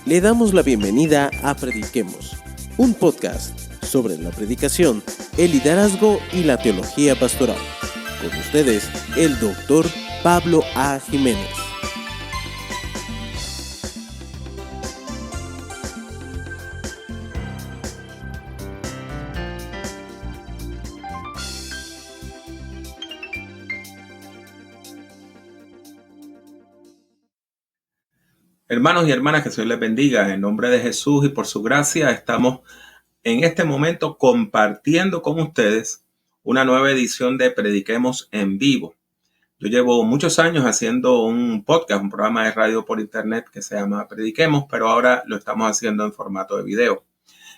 Le damos la bienvenida a Prediquemos, un podcast sobre la predicación, el liderazgo y la teología pastoral. Con ustedes, el Dr. Pablo A. Jiménez. Hermanos y hermanas, que Dios les bendiga. En nombre de Jesús y por su gracia, estamos en este momento compartiendo con ustedes una nueva edición de Prediquemos en vivo. Yo llevo muchos años haciendo un podcast, un programa de radio por internet que se llama Prediquemos, pero ahora lo estamos haciendo en formato de video.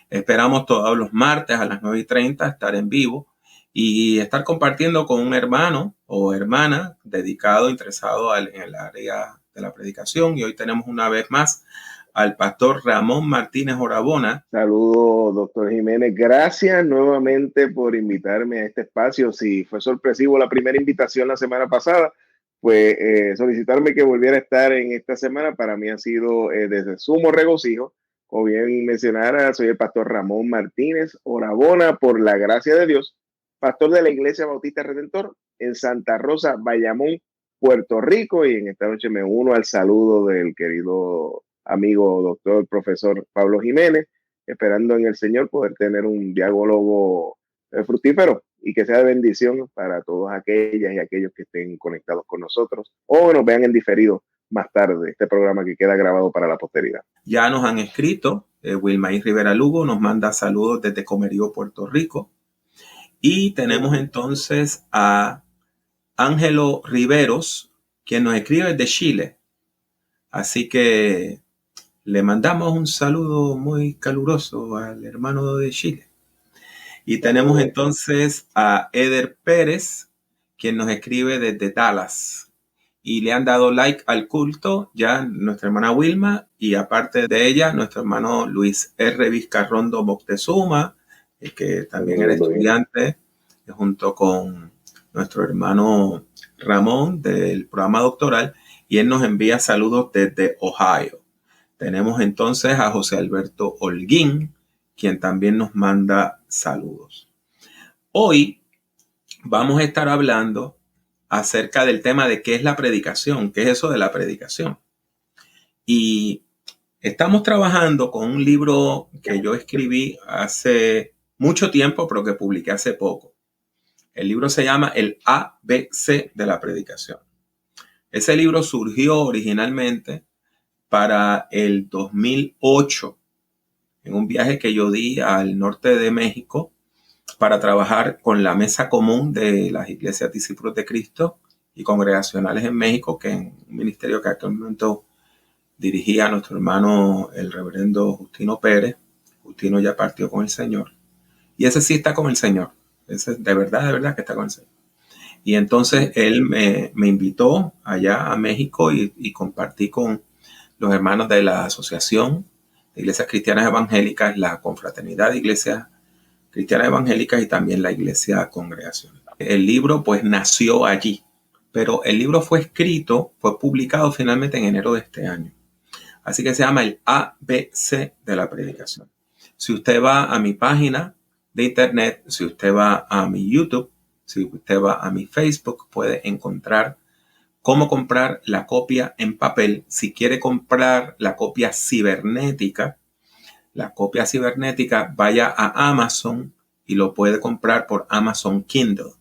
Esperamos todos los martes a las 9:30 estar en vivo y estar compartiendo con un hermano o hermana dedicado, interesado en el área de la predicación. Y hoy tenemos una vez más al pastor Ramón Martínez Orabona. Saludos, doctor Jiménez. Gracias nuevamente por invitarme a este espacio. Si fue sorpresivo la primera invitación la semana pasada, pues solicitarme que volviera a estar en esta semana para mí ha sido desde sumo regocijo. Como bien mencionara, soy el pastor Ramón Martínez Orabona, por la gracia de Dios, pastor de la Iglesia Bautista Redentor en Santa Rosa, Bayamón, Puerto Rico, y en esta noche me uno al saludo del querido amigo doctor profesor Pablo Jiménez, esperando en el Señor poder tener un diálogo fructífero y que sea de bendición para todas aquellas y aquellos que estén conectados con nosotros o nos vean en diferido más tarde, este programa que queda grabado para la posteridad. Ya nos han escrito, Wilmaí Rivera Lugo nos manda saludos desde Comerío, Puerto Rico, y tenemos entonces a Ángelo Riveros, quien nos escribe desde Chile. Así que le mandamos un saludo muy caluroso al hermano de Chile. Y tenemos entonces a Eder Pérez, quien nos escribe desde Dallas. Y le han dado like al culto ya nuestra hermana Wilma, y aparte de ella, nuestro hermano Luis R. Vizcarrondo Moctezuma, que también era estudiante, junto con nuestro hermano Ramón del programa doctoral, y él nos envía saludos desde Ohio. Tenemos entonces a José Alberto Holguín, quien también nos manda saludos. Hoy vamos a estar hablando acerca del tema de qué es la predicación, qué es eso de la predicación. Y estamos trabajando con un libro que yo escribí hace mucho tiempo, pero que publiqué hace poco. El libro se llama El ABC de la predicación. Ese libro surgió originalmente para el 2008, en un viaje que yo di al norte de México para trabajar con la mesa común de las iglesias Discípulos de Cristo y congregacionales en México, que es un ministerio que en aquel momento dirigía a nuestro hermano el reverendo Justino Pérez. Justino ya partió con el Señor. Y ese sí está con el Señor. Ese de verdad que está con el Señor. Y entonces él me invitó allá a México y compartí con los hermanos de la Asociación de Iglesias Cristianas Evangélicas, la Confraternidad de Iglesias Cristianas Evangélicas y también la Iglesia Congregacional. El libro pues nació allí, pero el libro fue publicado finalmente en enero de este año. Así que se llama el ABC de la predicación. Si usted va a mi página de internet, si usted va a mi YouTube, si usted va a mi Facebook, puede encontrar cómo comprar la copia en papel. Si quiere comprar la copia cibernética, vaya a Amazon y lo puede comprar por Amazon Kindle.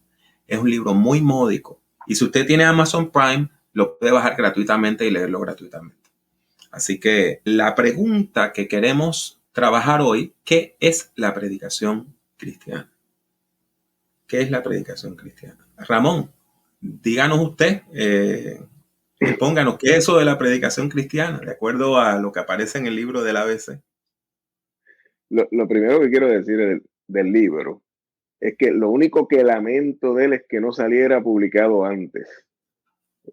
Es un libro muy módico. Y si usted tiene Amazon Prime, lo puede bajar gratuitamente y leerlo gratuitamente. Así que la pregunta que queremos trabajar hoy, ¿qué es la predicación cristiana? ¿Qué es la predicación cristiana? Ramón, díganos usted, pónganos, ¿qué es eso de la predicación cristiana? De acuerdo a lo que aparece en el libro del ABC. Lo primero que quiero decir del libro es que lo único que lamento de él es que no saliera publicado antes,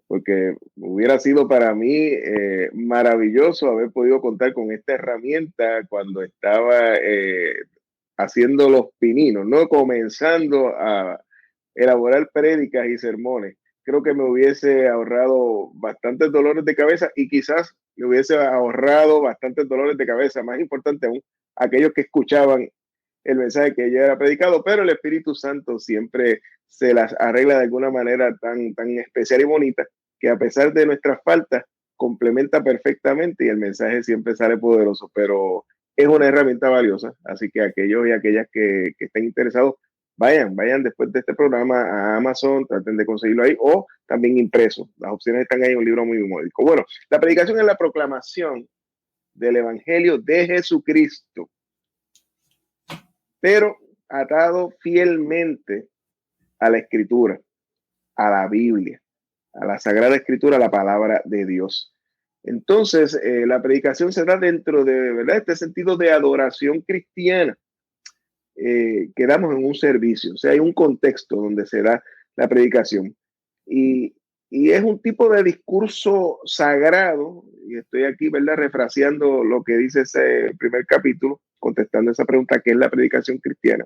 porque hubiera sido para mí maravilloso haber podido contar con esta herramienta cuando estaba haciendo los pininos, ¿no? Comenzando a elaborar prédicas y sermones. creo que me hubiese ahorrado bastantes dolores de cabeza y quizás me hubiese ahorrado bastantes dolores de cabeza, más importante aún, aquellos que escuchaban el mensaje que ella era predicado, pero el Espíritu Santo siempre se las arregla de alguna manera tan especial y bonita que a pesar de nuestras faltas complementa perfectamente y el mensaje siempre sale poderoso, pero es una herramienta valiosa, así que aquellos y aquellas que estén interesados, vayan después de este programa a Amazon, traten de conseguirlo ahí o también impreso. Las opciones están ahí, un libro muy módico. Bueno, la predicación es la proclamación del Evangelio de Jesucristo, pero atado fielmente a la Escritura, a la Biblia, a la Sagrada Escritura, a la palabra de Dios. Entonces, la predicación se da dentro de, ¿verdad?, este sentido de adoración cristiana que damos en un servicio. O sea, hay un contexto donde se da la predicación. Y es un tipo de discurso sagrado, y estoy aquí, ¿verdad?, refraseando lo que dice ese primer capítulo, contestando esa pregunta, ¿qué es la predicación cristiana?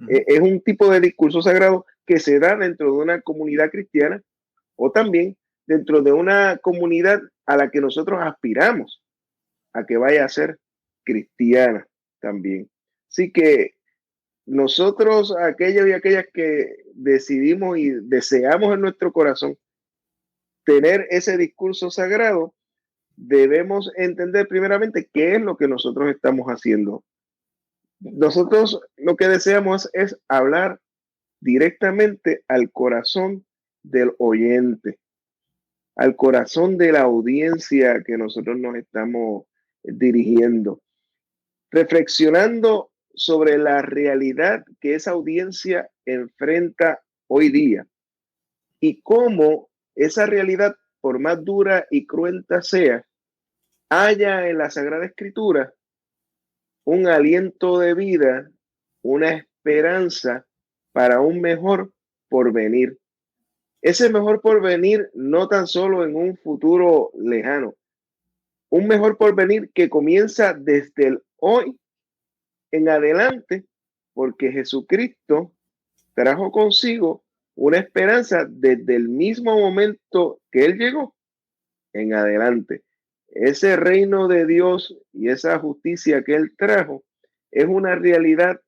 Es un tipo de discurso sagrado que se da dentro de una comunidad cristiana o también dentro de una comunidad a la que nosotros aspiramos a que vaya a ser cristiana también. Así que nosotros, aquellos y aquellas que decidimos y deseamos en nuestro corazón tener ese discurso sagrado, debemos entender primeramente qué es lo que nosotros estamos haciendo. Nosotros lo que deseamos es hablar directamente al corazón del oyente, al corazón de la audiencia que nosotros nos estamos dirigiendo, reflexionando sobre la realidad que esa audiencia enfrenta hoy día y cómo esa realidad, por más dura y cruenta sea, haya en la Sagrada Escritura un aliento de vida, una esperanza para un mejor porvenir. Ese mejor porvenir no tan solo en un futuro lejano, un mejor porvenir que comienza desde el hoy en adelante, porque Jesucristo trajo consigo una esperanza desde el mismo momento que Él llegó en adelante. Ese reino de Dios y esa justicia que Él trajo es una realidad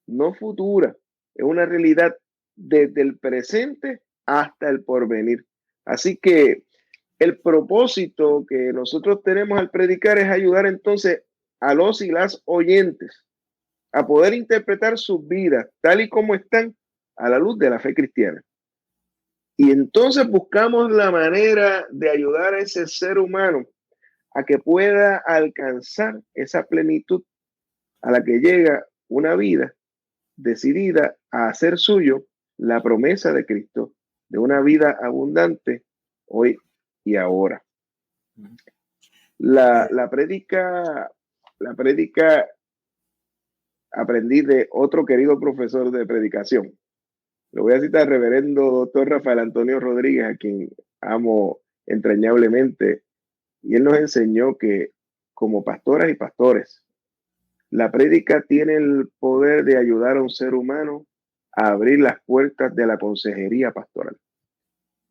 no futura, es una realidad desde el presente hasta el porvenir. Así que el propósito que nosotros tenemos al predicar es ayudar entonces a los y las oyentes a poder interpretar sus vidas tal y como están a la luz de la fe cristiana. Y entonces buscamos la manera de ayudar a ese ser humano a que pueda alcanzar esa plenitud a la que llega una vida decidida a hacer suyo la promesa de Cristo de una vida abundante hoy y ahora. La prédica aprendí de otro querido profesor de predicación. Lo voy a citar, reverendo doctor Rafael Antonio Rodríguez, a quien amo entrañablemente, y él nos enseñó que como pastoras y pastores, la prédica tiene el poder de ayudar a un ser humano a abrir las puertas de la consejería pastoral.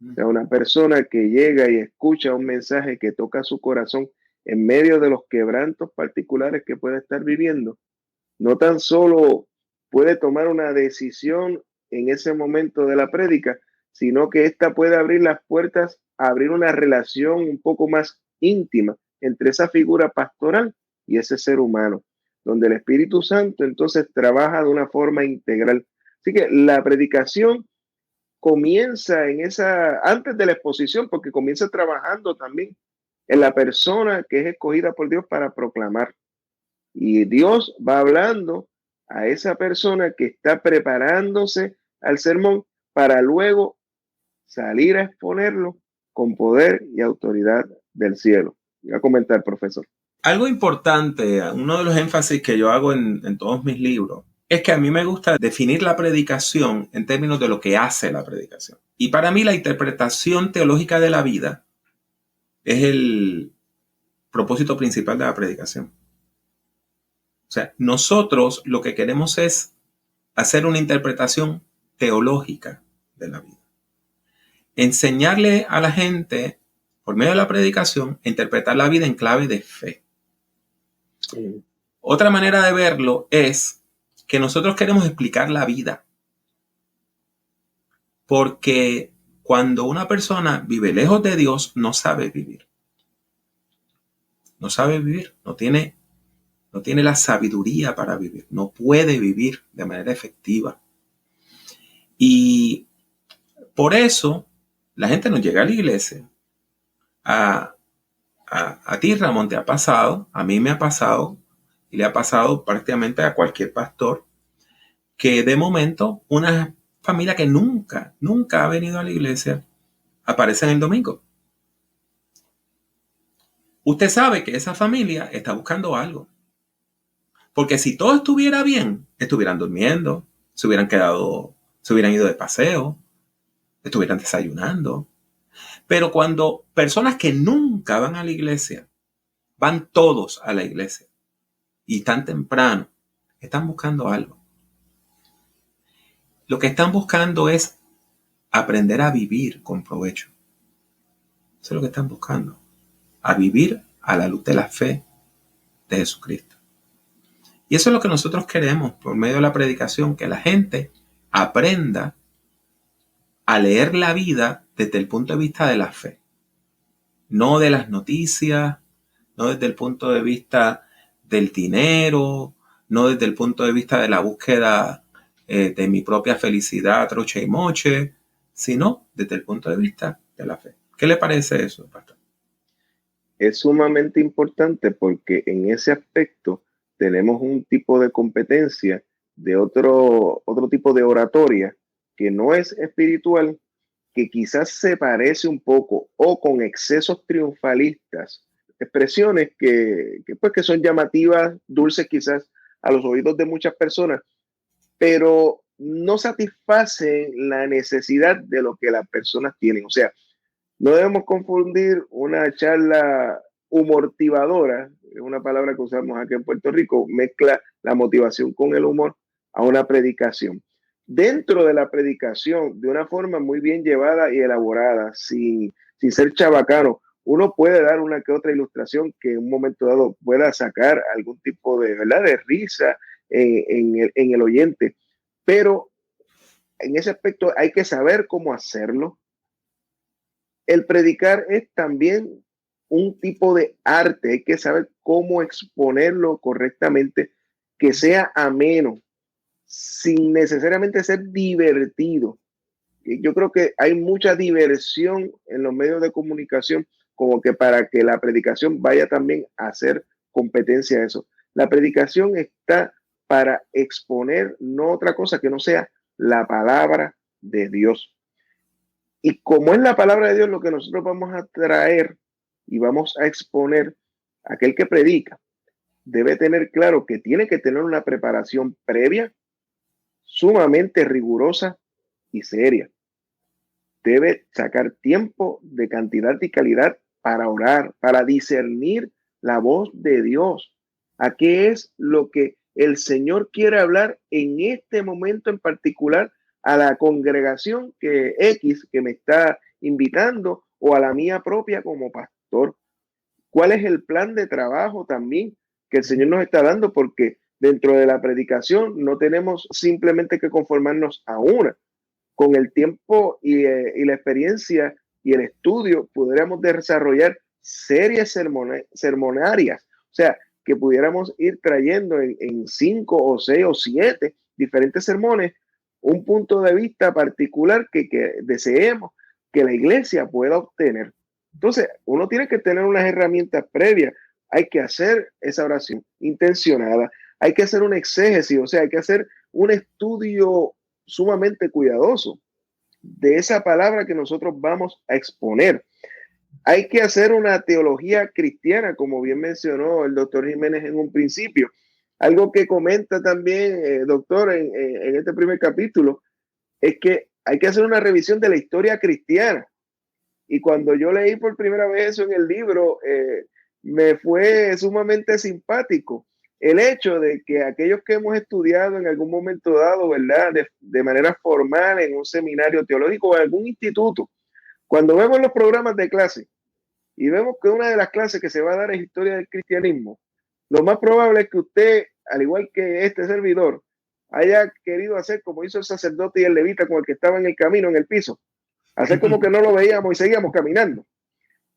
O sea, una persona que llega y escucha un mensaje que toca su corazón en medio de los quebrantos particulares que puede estar viviendo, no tan solo puede tomar una decisión en ese momento de la prédica, sino que ésta puede abrir las puertas a abrir una relación un poco más íntima entre esa figura pastoral y ese ser humano, donde el Espíritu Santo entonces trabaja de una forma integral. Así que la predicación comienza antes de la exposición, porque comienza trabajando también en la persona que es escogida por Dios para proclamar. Y Dios va hablando a esa persona que está preparándose al sermón para luego salir a exponerlo con poder y autoridad del cielo. Voy a comentar, profesor. Algo importante, uno de los énfasis que yo hago en todos mis libros, es que a mí me gusta definir la predicación en términos de lo que hace la predicación. Y para mí la interpretación teológica de la vida es el propósito principal de la predicación. O sea, nosotros lo que queremos es hacer una interpretación teológica de la vida. enseñarle a la gente, por medio de la predicación, a interpretar la vida en clave de fe. Otra manera de verlo es que nosotros queremos explicar la vida. Porque cuando una persona vive lejos de Dios, no sabe vivir. No sabe vivir, no tiene la sabiduría para vivir, no puede vivir de manera efectiva. Y por eso la gente no llega a la iglesia. A ti, Ramón, te ha pasado, a mí me ha pasado, y le ha pasado prácticamente a cualquier pastor, que de momento una familia que nunca ha venido a la iglesia aparece en el domingo. Usted sabe que esa familia está buscando algo. Porque si todo estuviera bien, estuvieran durmiendo, se hubieran ido de paseo, estuvieran desayunando. Pero cuando personas que nunca van a la iglesia, van todos a la iglesia y tan temprano, están buscando algo. Lo que están buscando es aprender a vivir con provecho. Eso es lo que están buscando. A vivir a la luz de la fe de Jesucristo. Y eso es lo que nosotros queremos por medio de la predicación, que la gente aprenda a leer la vida desde el punto de vista de la fe. No de las noticias, no desde el punto de vista del dinero, no desde el punto de vista de la búsqueda de mi propia felicidad, troche y moche, sino desde el punto de vista de la fe. ¿Qué le parece eso, pastor? Es sumamente importante porque en ese aspecto tenemos un tipo de competencia de otro tipo de oratoria que no es espiritual, que quizás se parece un poco o con excesos triunfalistas, expresiones que son llamativas, dulces quizás a los oídos de muchas personas, pero no satisfacen la necesidad de lo que las personas tienen. O sea, no debemos confundir una charla humortivadora, es una palabra que usamos aquí en Puerto Rico, mezcla la motivación con el humor a una predicación. Dentro de la predicación, de una forma muy bien llevada y elaborada, sin ser chabacano, uno puede dar una que otra ilustración que en un momento dado pueda sacar algún tipo de, ¿verdad?, de risa en el oyente. Pero en ese aspecto hay que saber cómo hacerlo. El predicar es también un tipo de arte, hay que saber cómo exponerlo correctamente, que sea ameno, sin necesariamente ser divertido. Yo creo que hay mucha diversión en los medios de comunicación, como que para que la predicación vaya también a hacer competencia a eso. La predicación está para exponer no otra cosa que no sea la palabra de Dios. Y como es la palabra de Dios lo que nosotros vamos a traer y vamos a exponer, aquel que predica debe tener claro que tiene que tener una preparación previa, sumamente rigurosa y seria. Debe sacar tiempo de cantidad y calidad para orar, para discernir la voz de Dios. ¿A qué es lo que el Señor quiere hablar en este momento en particular a la congregación que me está invitando o a la mía propia como pastor? ¿Cuál es el plan de trabajo también que el Señor nos está dando? Porque dentro de la predicación no tenemos simplemente que conformarnos a una. Con el tiempo y la experiencia y el estudio pudiéramos desarrollar series sermonarias, o sea, que pudiéramos ir trayendo en 5 o 6 o 7 diferentes sermones un punto de vista particular que deseemos que la iglesia pueda obtener. Entonces, uno tiene que tener unas herramientas previas. Hay que hacer esa oración intencionada, hay que hacer un exégesis, o sea, hay que hacer un estudio sumamente cuidadoso de esa palabra que nosotros vamos a exponer. Hay que hacer una teología cristiana, como bien mencionó el doctor Jiménez en un principio. Algo que comenta también, doctor, en este primer capítulo, es que hay que hacer una revisión de la historia cristiana. Y cuando yo leí por primera vez eso en el libro, me fue sumamente simpático el hecho de que aquellos que hemos estudiado en algún momento dado, ¿verdad?, de manera formal en un seminario teológico o en algún instituto, Cuando vemos los programas de clase y vemos que una de las clases que se va a dar es historia del cristianismo, lo más probable es que usted, al igual que este servidor, haya querido hacer como hizo el sacerdote y el levita con el que estaba en el camino, en el piso, hacer como que no lo veíamos y seguíamos caminando.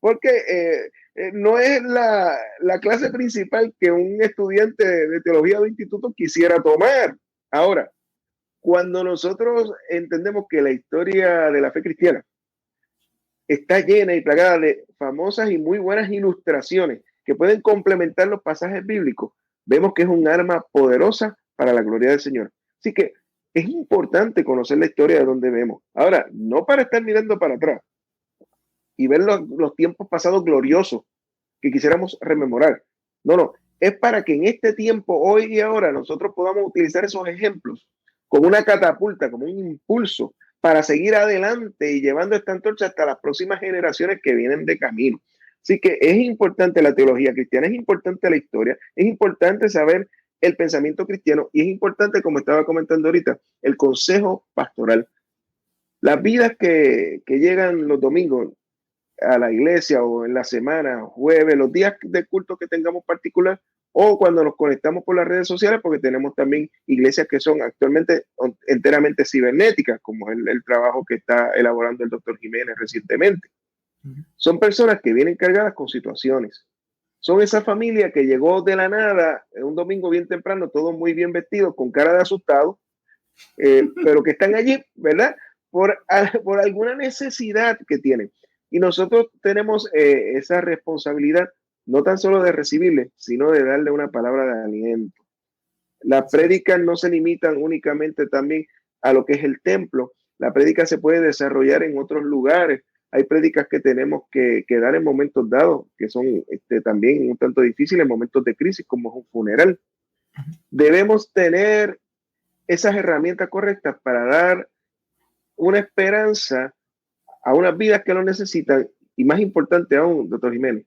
Porque no es la clase principal que un estudiante de teología de instituto quisiera tomar. Ahora, cuando nosotros entendemos que la historia de la fe cristiana está llena y plagada de famosas y muy buenas ilustraciones que pueden complementar los pasajes bíblicos, vemos que es un arma poderosa para la gloria del Señor. Así que es importante conocer la historia de donde vemos. Ahora, no para estar mirando para atrás y ver los tiempos pasados gloriosos que quisiéramos rememorar. No, es para que en este tiempo, hoy y ahora, nosotros podamos utilizar esos ejemplos como una catapulta, como un impulso para seguir adelante y llevando esta antorcha hasta las próximas generaciones que vienen de camino. Así que es importante la teología cristiana, es importante la historia, es importante saber el pensamiento cristiano y es importante, como estaba comentando ahorita, el consejo pastoral. Las vidas que llegan los domingos a la iglesia o en la semana, jueves, los días de culto que tengamos particular o cuando nos conectamos por las redes sociales, porque tenemos también iglesias que son actualmente enteramente cibernéticas, como el trabajo que está elaborando el doctor Jiménez recientemente. Son personas que vienen cargadas con situaciones. Son esa familia que llegó de la nada un domingo bien temprano, todos muy bien vestidos, con cara de asustado, pero que están allí, ¿verdad? Por alguna necesidad que tienen. Y nosotros tenemos esa responsabilidad, no tan solo de recibirle, sino de darle una palabra de aliento. Las prédicas no se limitan únicamente también a lo que es el templo. La prédica se puede desarrollar en otros lugares. Hay prédicas que tenemos que dar en momentos dados, que son también un tanto difíciles, en momentos de crisis, como es un funeral. Debemos tener esas herramientas correctas para dar una esperanza a unas vidas que lo necesitan, y más importante aún, doctor Jiménez,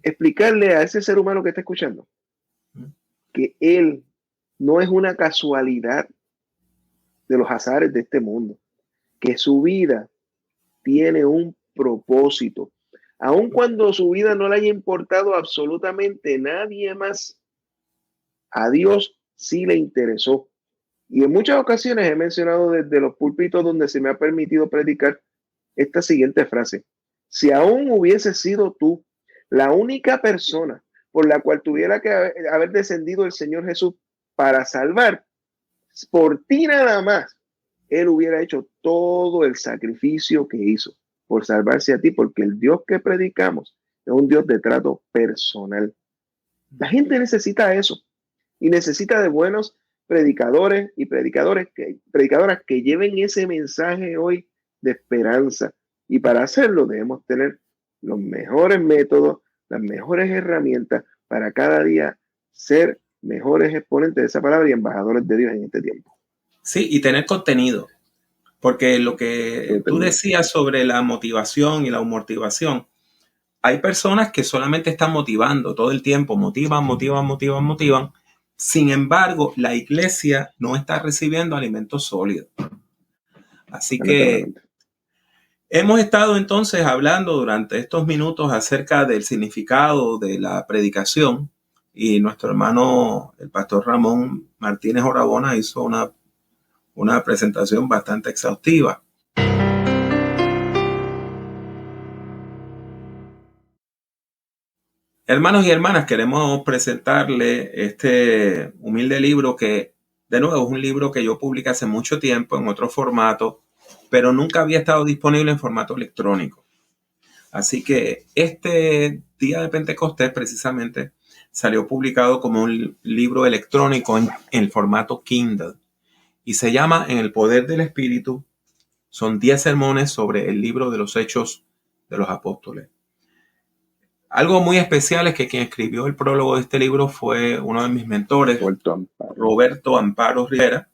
explicarle a ese ser humano que está escuchando que él no es una casualidad de los azares de este mundo, que su vida tiene un propósito. Aun cuando su vida no le haya importado absolutamente nadie más, a Dios sí le interesó. Y en muchas ocasiones he mencionado desde los púlpitos donde se me ha permitido predicar esta siguiente frase: si aún hubiese sido tú la única persona por la cual tuviera que haber descendido el Señor Jesús para salvar, por ti nada más, Él hubiera hecho todo el sacrificio que hizo por salvarse a ti, porque el Dios que predicamos es un Dios de trato personal. La gente necesita eso y necesita de buenos predicadores y predicadoras que lleven ese mensaje hoy de esperanza. Y para hacerlo debemos tener los mejores métodos, las mejores herramientas para cada día ser mejores exponentes de esa palabra y embajadores de Dios en este tiempo. Sí, y tener contenido. Porque lo que tú decías sobre la motivación y la motivación, hay personas que solamente están motivando todo el tiempo, motivan. Sin embargo, la iglesia no está recibiendo alimentos sólidos. Así que hemos estado entonces hablando durante estos minutos acerca del significado de la predicación y nuestro hermano, el pastor Ramón Martínez Orabona, hizo una presentación bastante exhaustiva. Hermanos y hermanas, queremos presentarle este humilde libro que, de nuevo, es un libro que yo publiqué hace mucho tiempo en otro formato, pero nunca había estado disponible en formato electrónico. Así que este día de Pentecostés precisamente salió publicado como un libro electrónico en el formato Kindle y se llama En el poder del Espíritu. Son 10 sermones sobre el libro de los Hechos de los Apóstoles. Algo muy especial es que quien escribió el prólogo de este libro fue uno de mis mentores, Roberto Amparo Rivera,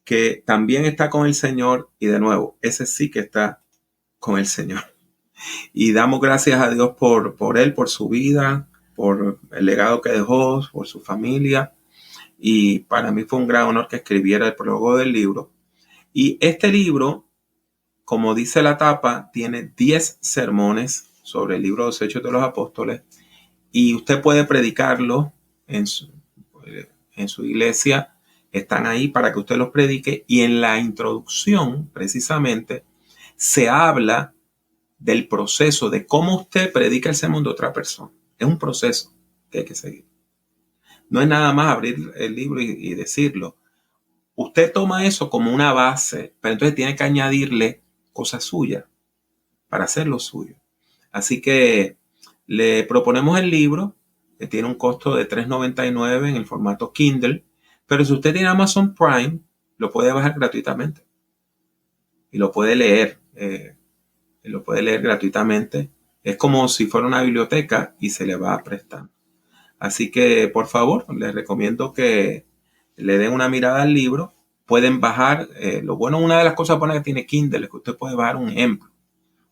que también está con el Señor y de nuevo, ese sí que está con el Señor. Y damos gracias a Dios por él, por su vida, por el legado que dejó, por su familia. Y para mí fue un gran honor que escribiera el prólogo del libro. Y este libro como dice la tapa, tiene 10 sermones sobre el libro de los Hechos de los Apóstoles y usted puede predicarlo en su iglesia. Están ahí para que usted los predique, y en la introducción precisamente se habla del proceso de cómo usted predica el sermón de otra persona. Es un proceso que hay que seguir. No es nada más abrir el libro y decirlo. Usted toma eso como una base, pero entonces tiene que añadirle cosas suyas para hacer lo suyo. Así que le proponemos el libro, que tiene un costo de $3.99 en el formato Kindle, pero si usted tiene Amazon Prime, lo puede bajar gratuitamente y lo puede leer. Gratuitamente. Es como si fuera una biblioteca y se le va prestando. Así que, por favor, les recomiendo que le den una mirada al libro. Pueden bajar, lo bueno, una de las cosas buenas que tiene Kindle es que usted puede bajar un ejemplo,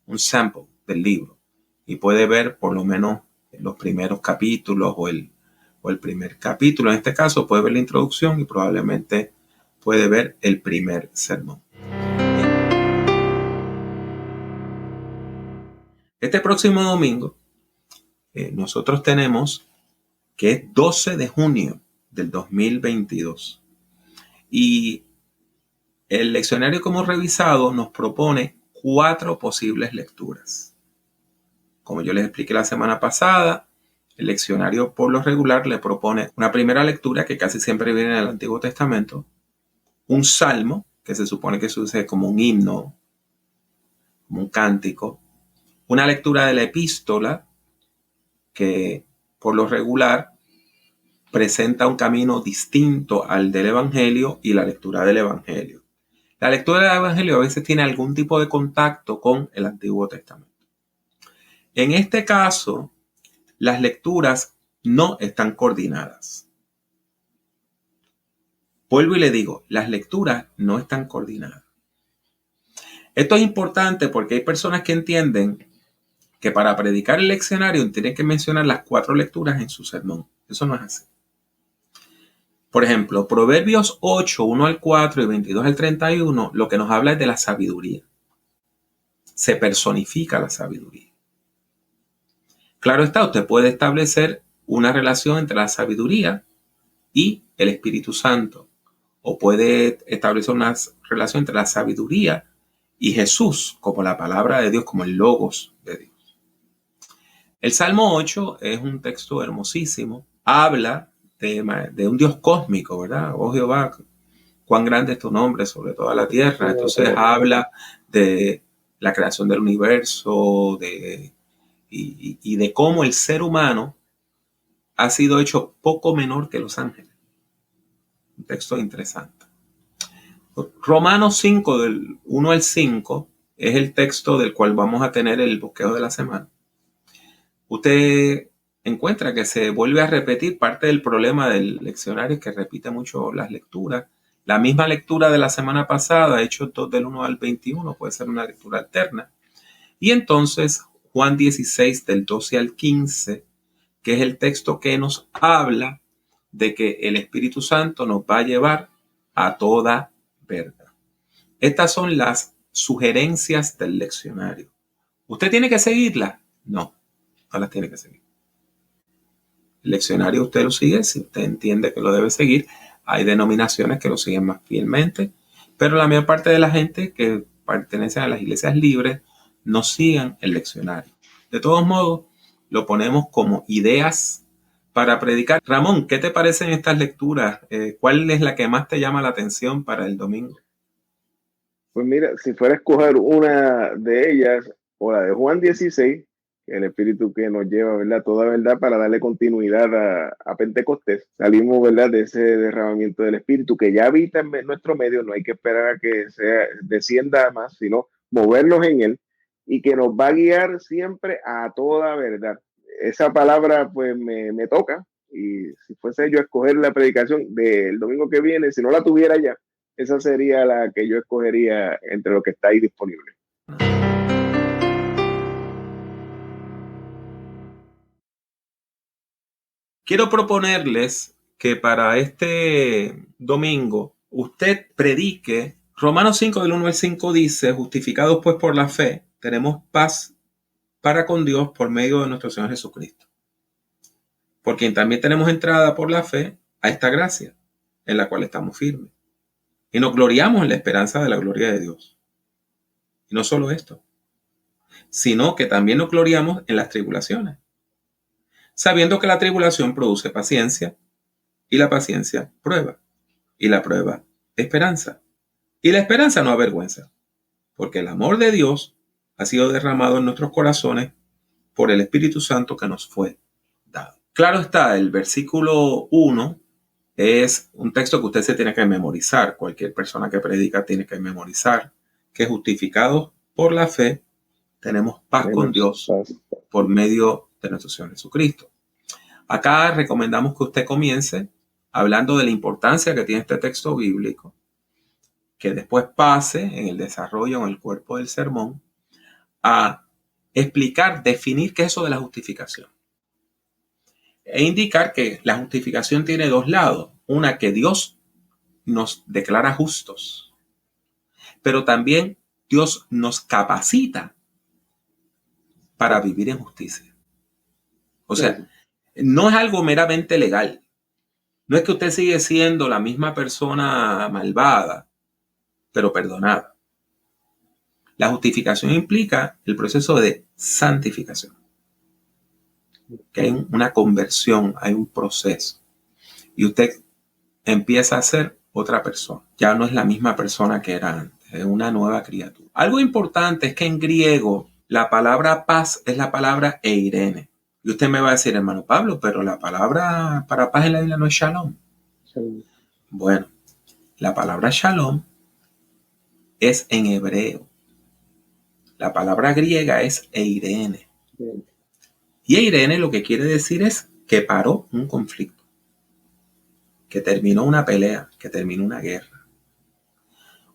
un sample del libro, y puede ver por lo menos los primeros capítulos o el primer capítulo. En este caso puede ver la introducción y probablemente puede ver el primer sermón. Este próximo domingo nosotros tenemos, que es 12 de junio del 2022, y el leccionario que hemos revisado nos propone 4 posibles lecturas. Como yo les expliqué la semana pasada, el leccionario por lo regular le propone una primera lectura que casi siempre viene en el Antiguo Testamento, un salmo, que se supone que sucede como un himno, como un cántico, una lectura de la epístola, que por lo regular presenta un camino distinto al del Evangelio, y la lectura del Evangelio. La lectura del Evangelio a veces tiene algún tipo de contacto con el Antiguo Testamento. En este caso, las lecturas no están coordinadas. Vuelvo y le digo, las lecturas no están coordinadas. Esto es importante porque hay personas que entienden que para predicar el leccionario tienen que mencionar las 4 lecturas en su sermón. Eso no es así. Por ejemplo, Proverbios 8, 1 al 4 y 22 al 31, lo que nos habla es de la sabiduría. Se personifica la sabiduría. Claro está, usted puede establecer una relación entre la sabiduría y el Espíritu Santo, o puede establecer una relación entre la sabiduría y Jesús, como la palabra de Dios, como el logos de Dios. El Salmo 8 es un texto hermosísimo. Habla de un Dios cósmico, ¿verdad? Oh Jehová, cuán grande es tu nombre sobre toda la tierra. Entonces habla de la creación del universo, y de cómo el ser humano ha sido hecho poco menor que los ángeles. Un texto interesante. Romanos 5, del 1 al 5, es el texto del cual vamos a tener el bosquejo de la semana. Usted encuentra que se vuelve a repetir parte del problema del leccionario, que repite mucho las lecturas. La misma lectura de la semana pasada, Hechos 2 del 1 al 21, puede ser una lectura alterna. Y entonces Juan 16 del 12 al 15, que es el texto que nos habla de que el Espíritu Santo nos va a llevar a toda verdad. Estas son las sugerencias del leccionario. ¿Usted tiene que seguirlas? No las tiene que seguir. El leccionario usted lo sigue si usted entiende que lo debe seguir. Hay denominaciones que lo siguen más fielmente, pero la mayor parte de la gente que pertenece a las iglesias libres no siguen el leccionario. De todos modos, lo ponemos como ideas para predicar. Ramón, ¿qué te parecen estas lecturas? ¿Cuál es la que más te llama la atención para el domingo? Pues mira, si fuera a escoger una de ellas, o la de Juan 16, el Espíritu que nos lleva, ¿verdad? Toda verdad, para darle continuidad a Pentecostés. Salimos, ¿verdad? De ese derramamiento del Espíritu que ya habita en nuestro medio. No hay que esperar a que descienda más, sino movernos en él, y que nos va a guiar siempre a toda verdad. Esa palabra pues me toca, y si fuese yo a escoger la predicación del domingo que viene, si no la tuviera ya, esa sería la que yo escogería entre lo que está ahí disponible. Quiero proponerles que para este domingo usted predique Romanos 5 del 1 al 5 dice, justificados pues por la fe, tenemos paz para con Dios por medio de nuestro Señor Jesucristo. Por quien también tenemos entrada por la fe a esta gracia, en la cual estamos firmes. Y nos gloriamos en la esperanza de la gloria de Dios. Y no solo esto, sino que también nos gloriamos en las tribulaciones, sabiendo que la tribulación produce paciencia, y la paciencia prueba, y la prueba esperanza. Y la esperanza no avergüenza, porque el amor de Dios ha sido derramado en nuestros corazones por el Espíritu Santo que nos fue dado. Claro está, el versículo 1 es un texto que usted se tiene que memorizar. Cualquier persona que predica tiene que memorizar que justificados por la fe tenemos paz con Dios por medio de nuestro Señor Jesucristo. Acá recomendamos que usted comience hablando de la importancia que tiene este texto bíblico, que después pase en el desarrollo, en el cuerpo del sermón, a explicar, definir qué es eso de la justificación. E indicar que la justificación tiene dos lados. Una, que Dios nos declara justos, pero también Dios nos capacita para vivir en justicia. O sea, no es algo meramente legal. No es que usted sigue siendo la misma persona malvada, pero perdonada. La justificación implica el proceso de santificación. Que hay una conversión, hay un proceso. Y usted empieza a ser otra persona. Ya no es la misma persona que era antes, es una nueva criatura. Algo importante es que en griego la palabra paz es la palabra eirene. Y usted me va a decir, hermano Pablo, pero la palabra para paz en la Biblia no es shalom. Sí. Bueno, la palabra shalom es en hebreo. La palabra griega es eirene. Sí. Y eirene lo que quiere decir es que paró un conflicto, que terminó una pelea, que terminó una guerra.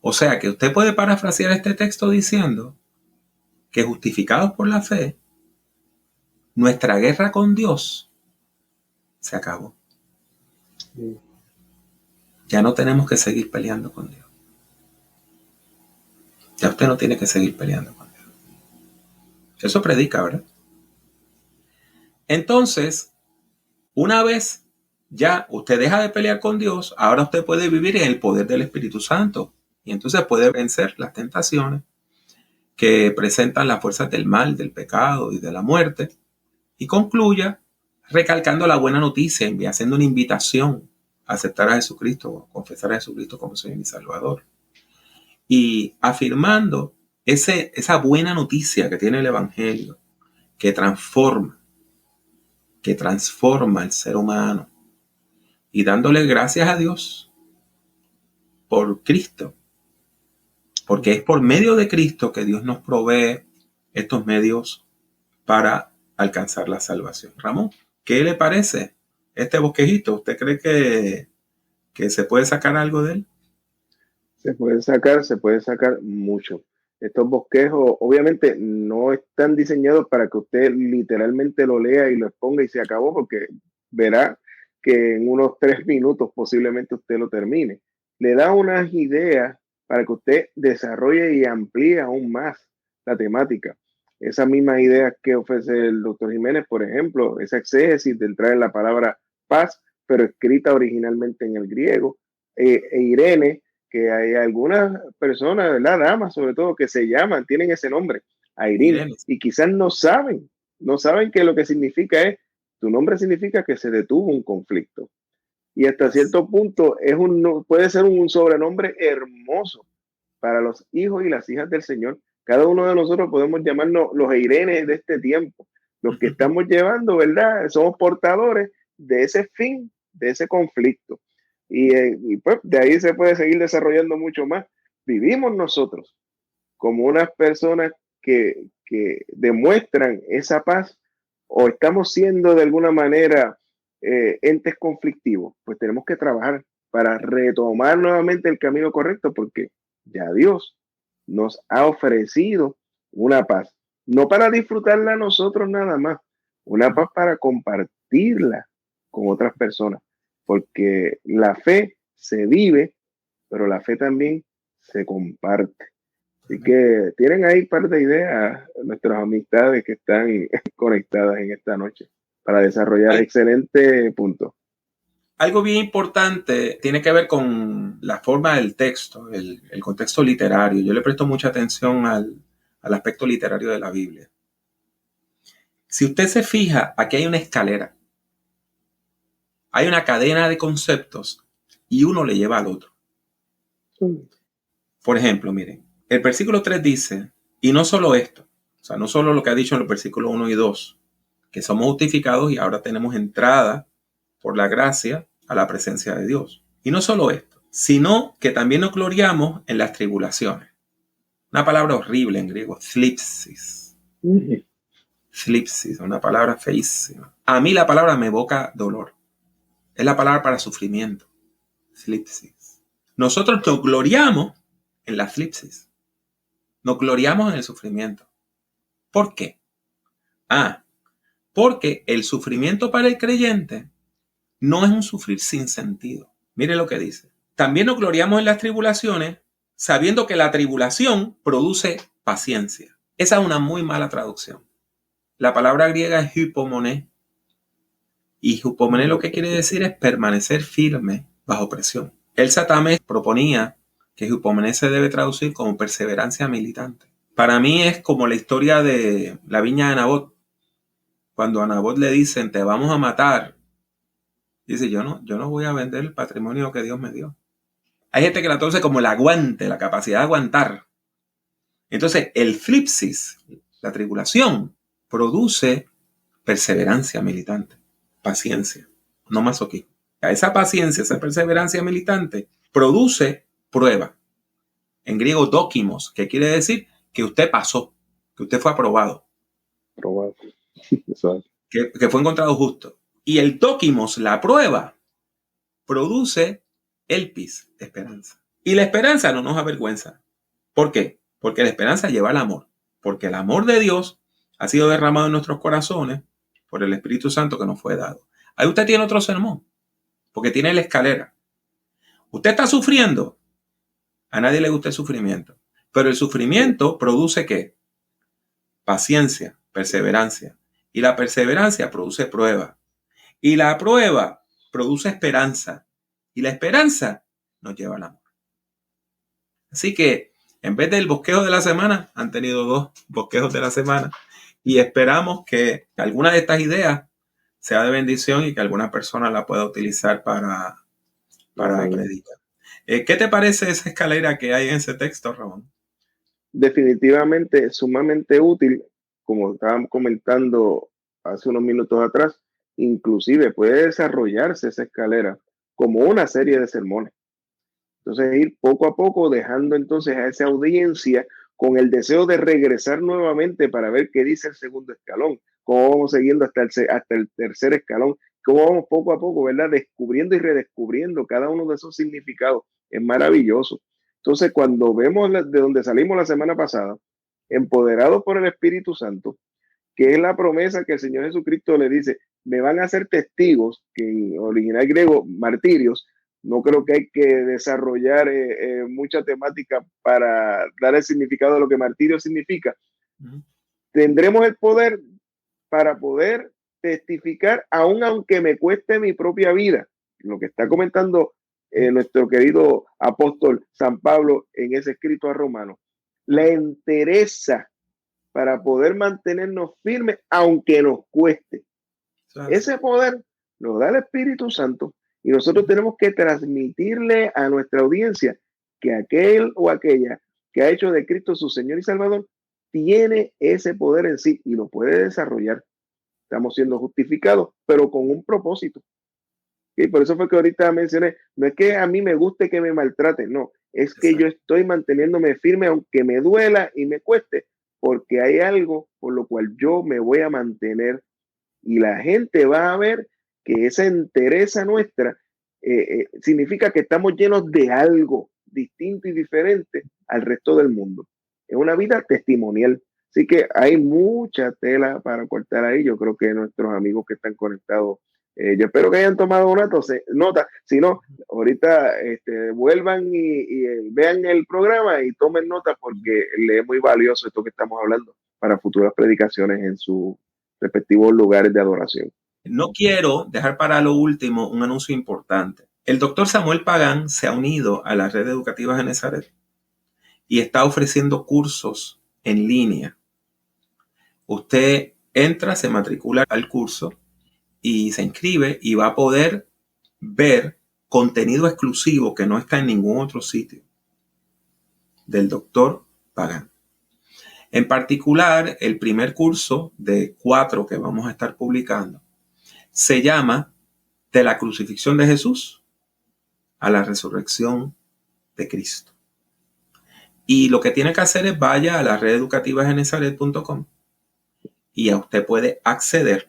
O sea que usted puede parafrasear este texto diciendo que justificados por la fe, nuestra guerra con Dios se acabó. Sí. Ya no tenemos que seguir peleando con Dios. Ya usted no tiene que seguir peleando con Dios. Eso predica, ¿verdad? Entonces, una vez ya usted deja de pelear con Dios, ahora usted puede vivir en el poder del Espíritu Santo. Y entonces puede vencer las tentaciones que presentan las fuerzas del mal, del pecado y de la muerte. Y concluya recalcando la buena noticia, haciendo una invitación a aceptar a Jesucristo, a confesar a Jesucristo como Señor y Salvador. Y afirmando esa buena noticia que tiene el Evangelio, que transforma al ser humano. Y dándole gracias a Dios por Cristo. Porque es por medio de Cristo que Dios nos provee estos medios para alcanzar la salvación. Ramón, ¿qué le parece este bosquejito? ¿Usted cree que se puede sacar algo de él? Se puede sacar mucho. Estos bosquejos obviamente no están diseñados para que usted literalmente lo lea y lo exponga y se acabó, porque verá que en unos 3 minutos posiblemente usted lo termine. Le da unas ideas para que usted desarrolle y amplíe aún más la temática. Esas mismas ideas que ofrece el doctor Jiménez, por ejemplo, esa exégesis de traer la palabra paz, pero escrita originalmente en el griego, Irene, que hay algunas personas, ¿verdad? Damas sobre todo, que se llaman, tienen ese nombre, Irene, y quizás no saben que lo que significa es, tu nombre significa que se detuvo un conflicto. Y hasta cierto punto puede ser un sobrenombre hermoso para los hijos y las hijas del Señor. Cada uno de nosotros podemos llamarnos los Irenes de este tiempo. Los que estamos llevando, ¿verdad? Somos portadores de ese fin, de ese conflicto. Y pues de ahí se puede seguir desarrollando mucho más. Vivimos nosotros como unas personas que demuestran esa paz, o estamos siendo de alguna manera entes conflictivos. Pues tenemos que trabajar para retomar nuevamente el camino correcto, porque ya Dios nos ha ofrecido una paz, no para disfrutarla nosotros nada más, una paz para compartirla con otras personas, porque la fe se vive, pero la fe también se comparte. Así que tienen ahí un par de ideas nuestras amistades que están conectadas en esta noche para desarrollar excelente punto. Algo bien importante tiene que ver con la forma del texto, el contexto literario. Yo le presto mucha atención al aspecto literario de la Biblia. Si usted se fija, aquí hay una escalera. Hay una cadena de conceptos y uno le lleva al otro. Por ejemplo, miren, el versículo 3 dice, y no solo esto, o sea, no solo lo que ha dicho en los versículos 1 y 2, que somos justificados y ahora tenemos entrada por la gracia a la presencia de Dios. Y no solo esto, sino que también nos gloriamos en las tribulaciones. Una palabra horrible en griego, thlipsis. Thlipsis, una palabra feísima. A mí la palabra me evoca dolor. Es la palabra para sufrimiento. Thlipsis. Nosotros nos gloriamos en la thlipsis. Nos gloriamos en el sufrimiento. ¿Por qué? Porque el sufrimiento para el creyente no es un sufrir sin sentido. Mire lo que dice. También nos gloriamos en las tribulaciones, sabiendo que la tribulación produce paciencia. Esa es una muy mala traducción. La palabra griega es hypomoné. Y hypomoné lo que quiere decir es permanecer firme bajo presión. El Satamés proponía que hypomoné se debe traducir como perseverancia militante. Para mí es como la historia de la viña de Nabot. Cuando a Nabot le dicen, te vamos a matar, dice, yo no voy a vender el patrimonio que Dios me dio. Hay gente que la traduce como el aguante, la capacidad de aguantar. Entonces, el thlipsis, la tribulación, produce perseverancia militante, paciencia, no masoquismo. Esa paciencia, esa perseverancia militante, produce prueba. En griego, dókimos, que quiere decir que usted pasó, que usted fue aprobado. Probado. Que fue encontrado justo. Y el dókimos, la prueba, produce elpis, esperanza. Y la esperanza no nos avergüenza. ¿Por qué? Porque la esperanza lleva al amor. Porque el amor de Dios ha sido derramado en nuestros corazones por el Espíritu Santo que nos fue dado. Ahí usted tiene otro sermón, porque tiene la escalera. Usted está sufriendo. A nadie le gusta el sufrimiento. Pero el sufrimiento produce ¿qué? Paciencia, perseverancia. Y la perseverancia produce prueba. Y la prueba produce esperanza. Y la esperanza nos lleva al amor. Así que en vez del bosquejo de la semana, han tenido 2 bosquejos de la semana. Y esperamos que alguna de estas ideas sea de bendición y que alguna persona la pueda utilizar para predicar. ¿Qué te parece esa escalera que hay en ese texto, Ramón? Definitivamente sumamente útil, como estábamos comentando hace unos minutos atrás. Inclusive puede desarrollarse esa escalera como una serie de sermones. Entonces ir poco a poco dejando entonces a esa audiencia con el deseo de regresar nuevamente para ver qué dice el segundo escalón, cómo vamos siguiendo hasta el tercer escalón, cómo vamos poco a poco, ¿verdad? Descubriendo y redescubriendo cada uno de esos significados. Es maravilloso. Entonces, cuando vemos de donde salimos la semana pasada, empoderados por el Espíritu Santo, que es la promesa que el Señor Jesucristo le dice, me van a hacer testigos, que en original griego, martirios. No creo que hay que desarrollar mucha temática para dar el significado de lo que martirio significa. Tendremos el poder para poder testificar, aun aunque me cueste mi propia vida. Lo que está comentando nuestro querido apóstol San Pablo en ese escrito a Romanos. La entereza para poder mantenernos firmes, aunque nos cueste. Ese poder nos da el Espíritu Santo y nosotros tenemos que transmitirle a nuestra audiencia que aquel o aquella que ha hecho de Cristo su Señor y Salvador tiene ese poder en sí y lo puede desarrollar. Estamos siendo justificados, pero con un propósito. Y por eso fue que ahorita mencioné, no es que a mí me guste que me maltraten, no, es que yo estoy manteniéndome firme aunque me duela y me cueste, porque hay algo por lo cual yo me voy a mantener y la gente va a ver que esa entereza nuestra significa que estamos llenos de algo distinto y diferente al resto del mundo. Es una vida testimonial. Así que hay mucha tela para cortar ahí. Yo creo que nuestros amigos que están conectados Yo espero que hayan tomado nota. Si no, ahorita vuelvan y vean el programa y tomen nota, porque le es muy valioso esto que estamos hablando para futuras predicaciones en sus respectivos lugares de adoración. No quiero dejar para lo último un anuncio importante. El doctor Samuel Pagán se ha unido a la red educativa Genezaret y está ofreciendo cursos en línea. Usted entra, se matricula al curso y se inscribe y va a poder ver contenido exclusivo que no está en ningún otro sitio del doctor Pagán. En particular, el primer curso de 4 que vamos a estar publicando se llama De la crucifixión de Jesús a la resurrección de Cristo. Y lo que tiene que hacer es vaya a la red educativa genezaret.com y usted puede acceder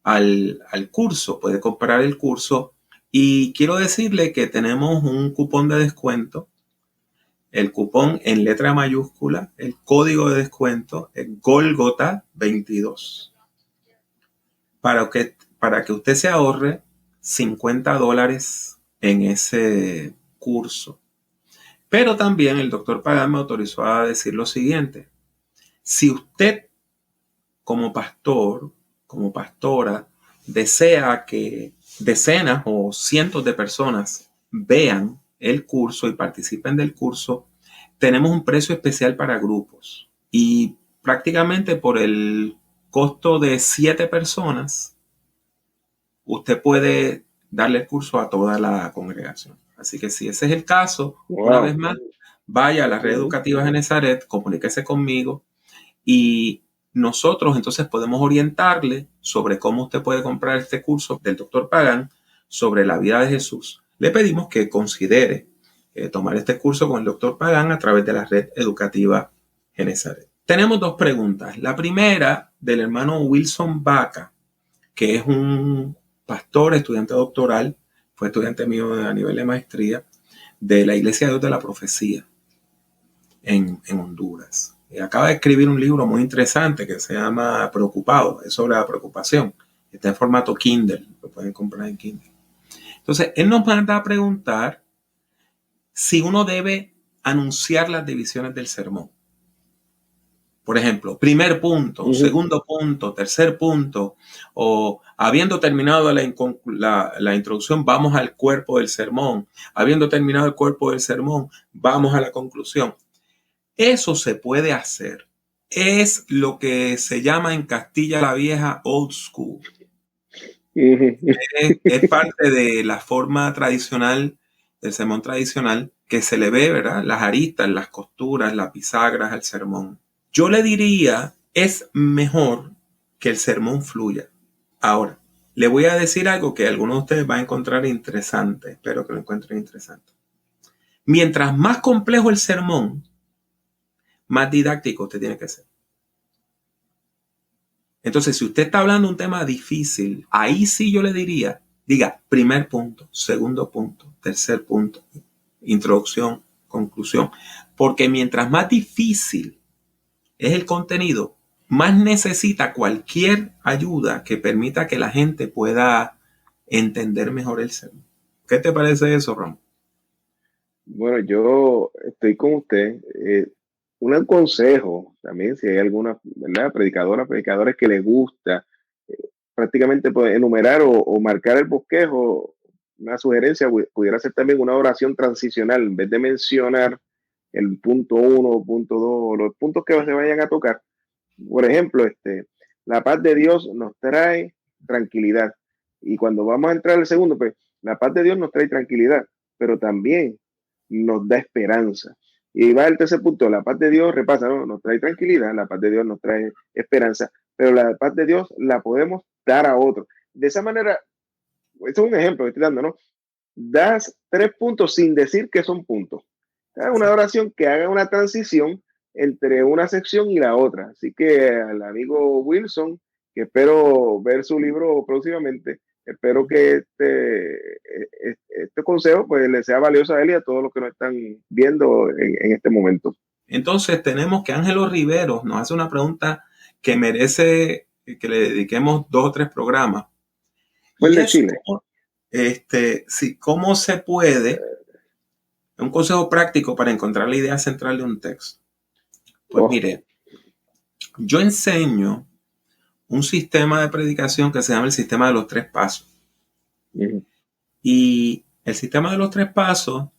al curso, puede comprar el curso. Y quiero decirle que tenemos un cupón de descuento. El cupón en letra mayúscula, el código de descuento es Golgota 22. Para que usted se ahorre $50 en ese curso. Pero también el doctor Pagán me autorizó a decir lo siguiente. Si usted como pastor, como pastora, desea que decenas o cientos de personas vean el curso y participen del curso, tenemos un precio especial para grupos. Y prácticamente por el costo de 7 personas, usted puede darle el curso a toda la congregación. Así que si ese es el caso, una vez más, vaya a la red educativa Genezaret, comuníquese conmigo y nosotros entonces podemos orientarle sobre cómo usted puede comprar este curso del doctor Pagán sobre la vida de Jesús. Le pedimos que considere tomar este curso con el doctor Pagán a través de la red educativa Genezaret. Tenemos 2 preguntas. La primera del hermano Wilson Baca, que es un pastor, estudiante doctoral, fue estudiante mío a nivel de maestría de la Iglesia de Dios de la Profecía en Honduras. Acaba de escribir un libro muy interesante que se llama Preocupado, es sobre la preocupación. Está en formato Kindle, lo pueden comprar en Kindle. Entonces, él nos manda a preguntar si uno debe anunciar las divisiones del sermón. Por ejemplo, primer punto, segundo punto, tercer punto, o habiendo terminado la introducción, vamos al cuerpo del sermón. Habiendo terminado el cuerpo del sermón, vamos a la conclusión. Eso se puede hacer. Es lo que se llama en Castilla la Vieja old school. Es parte de la forma tradicional, del sermón tradicional, que se le ve, ¿verdad? Las aristas, las costuras, las bisagras al sermón. Yo le diría, es mejor que el sermón fluya. Ahora, le voy a decir algo que algunos de ustedes van a encontrar interesante. Espero que lo encuentren interesante. Mientras más complejo el sermón, más didáctico usted tiene que ser. Entonces, si usted está hablando de un tema difícil, ahí sí yo le diría, diga primer punto, segundo punto, tercer punto, introducción, conclusión. Porque mientras más difícil es el contenido, más necesita cualquier ayuda que permita que la gente pueda entender mejor el sermón. ¿Qué te parece eso, Ramón? Bueno, yo estoy con usted. Un consejo también, si hay alguna, ¿verdad?, predicadores que les gusta prácticamente pues, enumerar o marcar el bosquejo, una sugerencia pudiera ser también una oración transicional, en vez de mencionar el punto 1, punto 2, los puntos que se vayan a tocar. Por ejemplo, la paz de Dios nos trae tranquilidad. Y cuando vamos a entrar al segundo, pues la paz de Dios nos trae tranquilidad, pero también nos da esperanza. Y va el tercer punto, la paz de Dios, repasa, ¿no? Nos trae tranquilidad, la paz de Dios nos trae esperanza, pero la paz de Dios la podemos dar a otro. De esa manera, esto es un ejemplo que estoy dando, ¿no? Das 3 puntos sin decir que son puntos. Una oración que haga una transición entre una sección y la otra. Así que al amigo Wilson, que espero ver su libro próximamente, espero que este consejo pues le sea valioso a él y a todos los que nos están viendo en este momento. Entonces tenemos que Ángelo Riveros nos hace una pregunta que merece que le dediquemos 2 o 3 programas. Fue el Y de eso, Chile. sí, ¿cómo se puede? Un consejo práctico para encontrar la idea central de un texto. Pues mire, yo enseño un sistema de predicación que se llama el sistema de los 3 pasos. Y el sistema de los 3 pasos,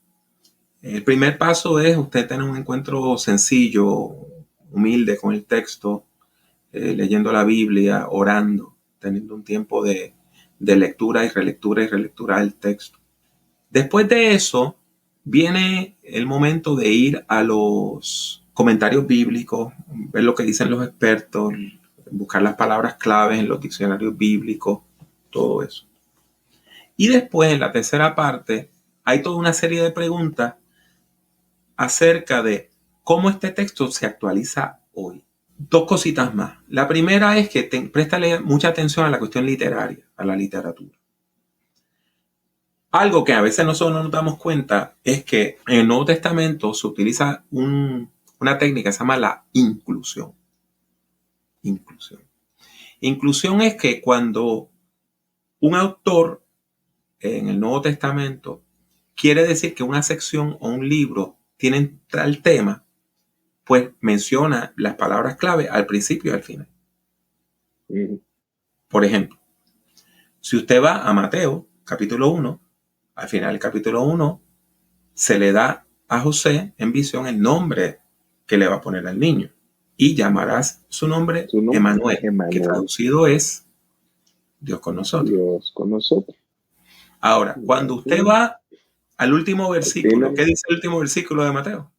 el primer paso es usted tener un encuentro sencillo, humilde con el texto, leyendo la Biblia, orando, teniendo un tiempo de lectura y relectura del texto. Después de eso, viene el momento de ir a los comentarios bíblicos, ver lo que dicen los expertos, buscar las palabras claves en los diccionarios bíblicos, todo eso. Y después, en la tercera parte, hay toda una serie de preguntas acerca de cómo este texto se actualiza hoy. 2 cositas más. La primera es que préstale mucha atención a la cuestión literaria, a la literatura. Algo que a veces nosotros no nos damos cuenta es que en el Nuevo Testamento se utiliza una técnica que se llama la inclusión. Inclusión es que cuando un autor en el Nuevo Testamento quiere decir que una sección o un libro tienen tal tema, pues menciona las palabras clave al principio y al final. Por ejemplo, si usted va a Mateo, capítulo 1, al final del capítulo 1, se le da a José en visión el nombre que le va a poner al niño. Y llamarás su nombre Emmanuel, que traducido es Dios con nosotros. Dios con nosotros. Ahora, cuando usted va al último versículo, ¿qué dice el último versículo de Mateo?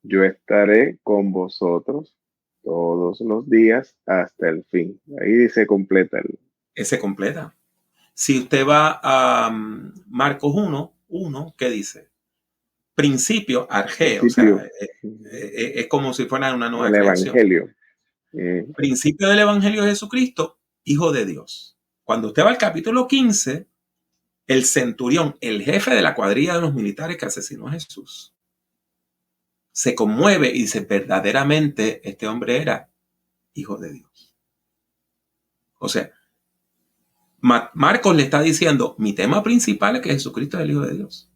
Yo estaré con vosotros todos los días hasta el fin. Ahí se completa. Se completa. Si usted va a Marcos 1, ¿qué dice? Principio, argeo, o sea, es como si fuera una nueva creación. Evangelio. Principio del Evangelio de Jesucristo, Hijo de Dios. Cuando usted va al capítulo 15, el centurión, el jefe de la cuadrilla de los militares que asesinó a Jesús, se conmueve y dice, verdaderamente este hombre era Hijo de Dios. O sea, Marcos le está diciendo, mi tema principal es que Jesucristo es el Hijo de Dios.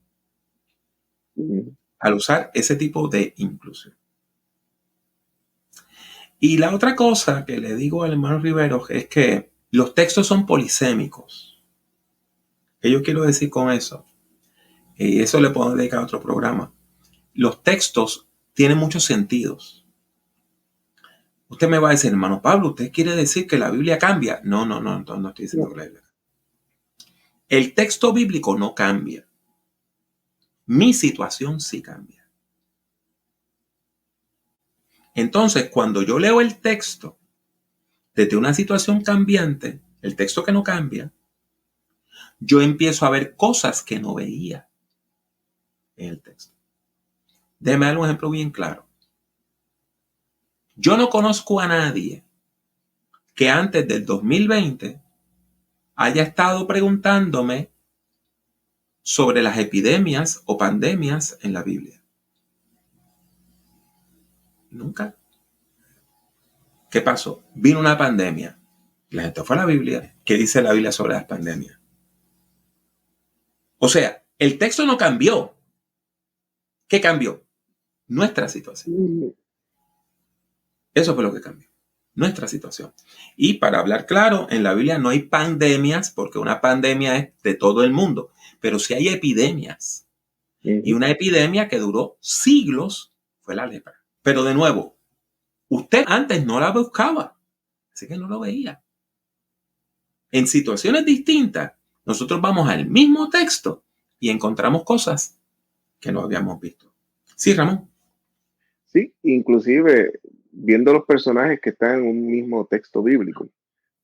Al usar ese tipo de inclusión. Y la otra cosa que le digo al hermano Rivero es que los textos son polisémicos. ¿Qué yo quiero decir con eso? Y eso le puedo dedicar a otro programa. Los textos tienen muchos sentidos. Usted me va a decir, hermano Pablo, ¿usted quiere decir que la Biblia cambia? No estoy diciendo que la Biblia cambia. El texto bíblico no cambia. Mi situación sí cambia. Entonces, cuando yo leo el texto desde una situación cambiante, el texto que no cambia, yo empiezo a ver cosas que no veía en el texto. Déjeme dar un ejemplo bien claro. Yo no conozco a nadie que antes del 2020 haya estado preguntándome sobre las epidemias o pandemias en la Biblia. Nunca. ¿Qué pasó? Vino una pandemia. La gente fue a la Biblia. ¿Qué dice la Biblia sobre las pandemias? O sea, el texto no cambió. ¿Qué cambió? Nuestra situación. Eso fue lo que cambió. Nuestra situación. Y para hablar claro, en la Biblia no hay pandemias, porque una pandemia es de todo el mundo, pero sí hay epidemias. Y una epidemia que duró siglos fue la lepra. Pero de nuevo, usted antes no la buscaba, así que no lo veía. En situaciones distintas, nosotros vamos al mismo texto y encontramos cosas que no habíamos visto. Sí, Ramón. Sí, inclusive viendo los personajes que están en un mismo texto bíblico,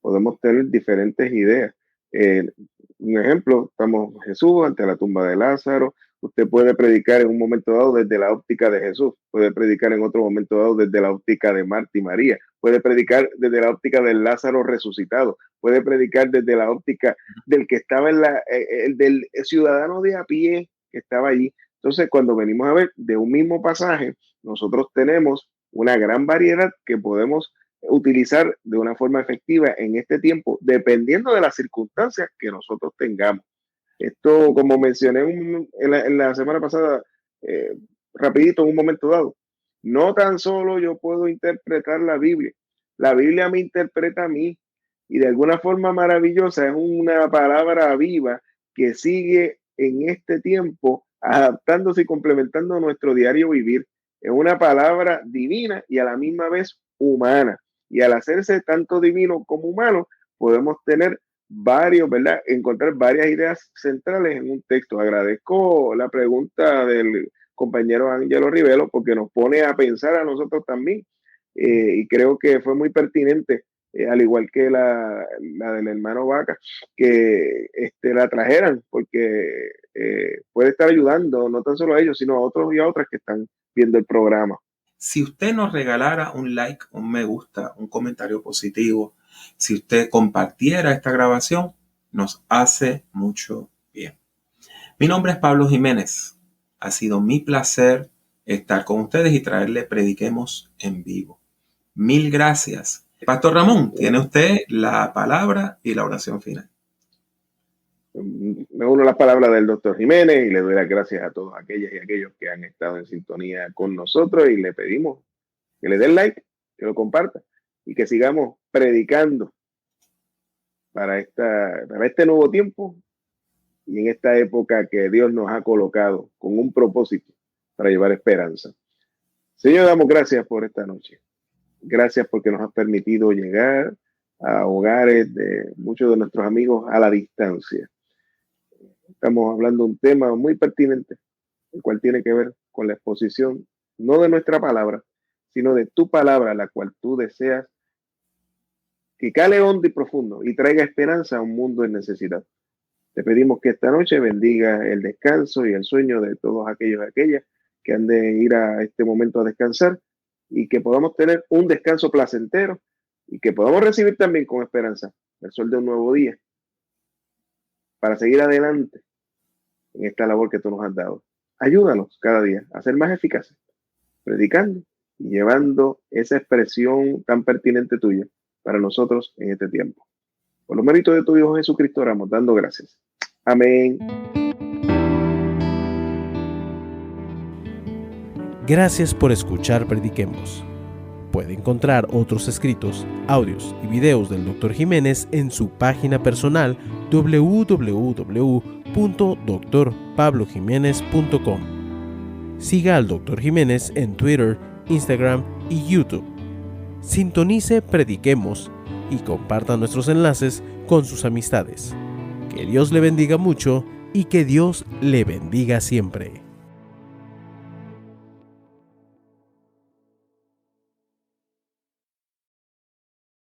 podemos tener diferentes ideas. Un ejemplo, estamos Jesús ante la tumba de Lázaro. Usted puede predicar en un momento dado desde la óptica de Jesús, puede predicar en otro momento dado desde la óptica de Marta y María, puede predicar desde la óptica del Lázaro resucitado, puede predicar desde la óptica del que estaba del ciudadano de a pie que estaba allí. Entonces, cuando venimos a ver de un mismo pasaje, nosotros tenemos una gran variedad que podemos utilizar de una forma efectiva en este tiempo, dependiendo de las circunstancias que nosotros tengamos. Esto, como mencioné en la semana pasada, rapidito, en un momento dado, no tan solo yo puedo interpretar la Biblia me interpreta a mí, y de alguna forma maravillosa es una palabra viva que sigue en este tiempo adaptándose y complementando nuestro diario vivir. Es una palabra divina y a la misma vez humana. Y al hacerse tanto divino como humano, podemos tener encontrar varias ideas centrales en un texto. Agradezco la pregunta del compañero Ángelo Rivero porque nos pone a pensar a nosotros también. Y creo que fue muy pertinente, al igual que la del hermano Vaca, que la trajeran, porque puede estar ayudando no tan solo a ellos, sino a otros y a otras que están viendo el programa. Si usted nos regalara un like, un me gusta, un comentario positivo, si usted compartiera esta grabación, nos hace mucho bien. Mi nombre es Pablo Jiménez. Ha sido mi placer estar con ustedes y traerle Prediquemos en vivo. Mil gracias. Pastor Ramón, tiene usted la palabra y la oración final. Me uno a las palabras del doctor Jiménez y le doy las gracias a todos aquellas y aquellos que han estado en sintonía con nosotros y le pedimos que le den like, que lo compartan y que sigamos predicando para este nuevo tiempo y en esta época que Dios nos ha colocado con un propósito para llevar esperanza. Señor, damos gracias por esta noche. Gracias porque nos has permitido llegar a hogares de muchos de nuestros amigos a la distancia. Estamos hablando de un tema muy pertinente, el cual tiene que ver con la exposición, no de nuestra palabra, sino de tu palabra, la cual tú deseas que cale hondo y profundo y traiga esperanza a un mundo en necesidad. Te pedimos que esta noche bendiga el descanso y el sueño de todos aquellos y aquellas que han de ir a este momento a descansar y que podamos tener un descanso placentero y que podamos recibir también con esperanza el sol de un nuevo día para seguir adelante en esta labor que tú nos has dado. Ayúdanos cada día a ser más eficaces, predicando y llevando esa expresión tan pertinente tuya para nosotros en este tiempo. Por los méritos de tu Hijo Jesucristo oramos, dando gracias. Amén. Gracias por escuchar Prediquemos. Puede encontrar otros escritos, audios y videos del Dr. Jiménez en su página personal www.drpablojimenez.com. Siga al Dr. Jiménez en Twitter, Instagram y YouTube. Sintonice Prediquemos y comparta nuestros enlaces con sus amistades. Que Dios le bendiga mucho y que Dios le bendiga siempre.